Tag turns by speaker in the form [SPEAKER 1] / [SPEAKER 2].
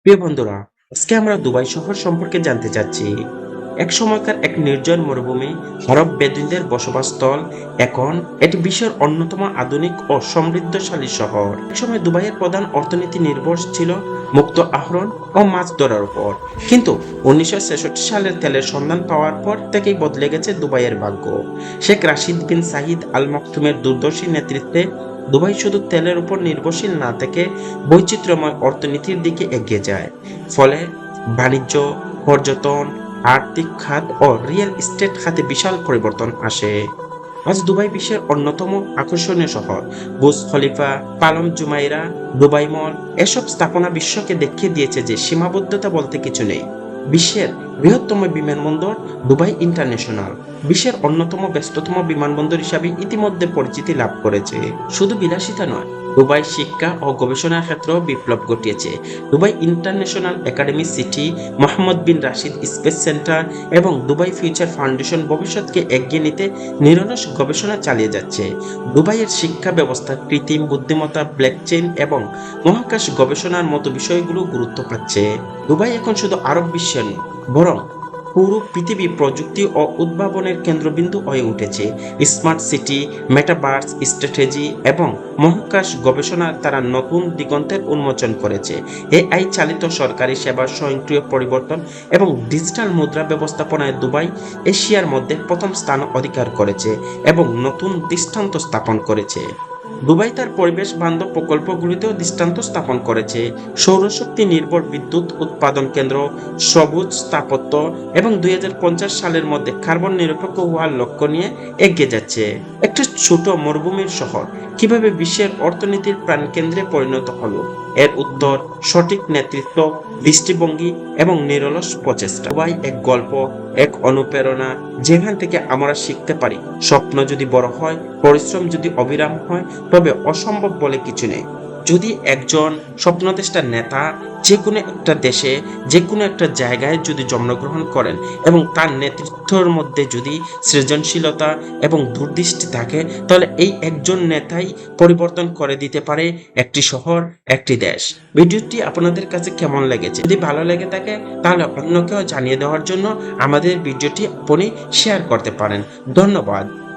[SPEAKER 1] প্রিয় বন্ধুরা, আজকে আমরা দুবাই শহর সম্পর্কে জানতে চাচ্ছি। এক সময়কার এক নির্জন মরুভূমি, আরব বেদুইনদের বসবাসস্থল। এখন এটি বিশ্বের অন্যতম আধুনিক ও সমৃদ্ধশালী শহর। এক সময় দুবাইয়ের প্রধান অর্থনীতি নির্ভর ছিল মুক্ত আহরণ ও মাছ ধরার উপর। কিন্তু 1966 সালের তেলের সন্ধান পাওয়ার পর থেকেই বদলে গেছে দুবাইয়ের ভাগ্য। শেখ রাশিদ বিন সাহিদ আল মাকতুমের দূরদর্শী নেতৃত্বে দুবাই শুধু তেলের উপর নির্ভরশীল না থেকে বৈচিত্র্যময় অর্থনীতির দিকে এগিয়ে যায়। ফলে বাণিজ্য, পর্যটন, আর্থিক খাত ও রিয়েল এস্টেট খাতে বিশাল পরিবর্তন আসে। আজ দুবাই বিশ্বের অন্যতম আকর্ষণীয় শহর। Burj Khalifa, Palm Jumeirah, Dubai mall এসব স্থাপনা বিশ্বকে দেখিয়ে দিয়েছে যে সীমাবদ্ধতা বলতে কিছু নেই। বিশ্বের বৃহত্তম বিমানবন্দর দুবাই ইন্টারন্যাশনাল বিশ্বের অন্যতম ব্যস্ততম বিমানবন্দর হিসাবে ইতিমধ্যে পরিচিতি লাভ করেছে। শুধু বিলাসিতা নয়, দুবাই শিক্ষা ও গবেষণার ক্ষেত্রেও বিপ্লব ঘটিয়েছে। Dubai international academy city, Mohammed bin Rashid space centre এবং দুবাই ফিউচার ফাউন্ডেশন ভবিষ্যৎকে এগিয়ে নিতে নিরলস গবেষণা চালিয়ে যাচ্ছে। দুবাইয়ের শিক্ষা ব্যবস্থা কৃত্রিম বুদ্ধিমত্তা, ব্লকচেইন এবং মহাকাশ গবেষণার মতো বিষয়গুলো গুরুত্ব পাচ্ছে। দুবাই এখন শুধু আরব বিশ্বের নয়, বরং পুরো পৃথিবী প্রযুক্তি ও উদ্ভাবনের কেন্দ্রবিন্দু হয়ে উঠেছে। স্মার্ট সিটি, মেটাভার্স, স্ট্র্যাটেজি এবং মহাকাশ গবেষণা তারা নতুন দিগন্তের উন্মোচন করেছে। এআই চালিত সরকারি সেবা, স্বয়ংক্রিয় পরিবর্তন এবং ডিজিটাল মুদ্রা ব্যবস্থাপনায় দুবাই এশিয়ার মধ্যে প্রথম স্থান অধিকার করেছে এবং নতুন দৃষ্টান্ত স্থাপন করেছে। দুবাই তার পরিবেশ বান্ধব প্রকল্পগুলিতেও দৃষ্টান্ত স্থাপন করেছে। সৌরশক্তি নির্ভর বিদ্যুৎ উৎপাদন কেন্দ্র, সবুজ স্থাপত্য এবং 2050 সালের মধ্যে কার্বন নিরপেক্ষ হওয়ার লক্ষ্য নিয়ে এগিয়ে যাচ্ছে। একটা ছোট মরুভূমির শহর কিভাবে বিশ্বের অর্থনীতির প্রাণকেন্দ্রে পরিণত হলো? এর উত্তর সঠিক নেতৃত্ব, দৃষ্টিভঙ্গি এবং নিরলস প্রচেষ্টা। দুবাই এক গল্প, এক অনুপ্রেরণা, যেখান থেকে আমরা শিখতে পারি স্বপ্ন যদি বড় হয়, পরিশ্রম যদি অবিরাম হয়, তবে অসম্ভব বলে কিছু নেই। যদি একজন স্বপ্নদ্রষ্টা নেতা যে কোনো একটা দেশে, যে কোনো একটা জায়গায় যদি জন্মগ্রহণ করেন এবং তার নেতৃত্বের মধ্যে যদি সৃজনশীলতা এবং দূরদৃষ্টি থাকে, তাহলে এই একজন নেতাই পরিবর্তন করে দিতে পারে একটি শহর, একটি দেশ। ভিডিওটি আপনাদের কাছে কেমন লেগেছে? যদি ভালো লেগে থাকে তাহলে অন্যকেও জানিয়ে দেওয়ার জন্য আমাদের ভিডিওটি আপনি শেয়ার করতে পারেন। ধন্যবাদ।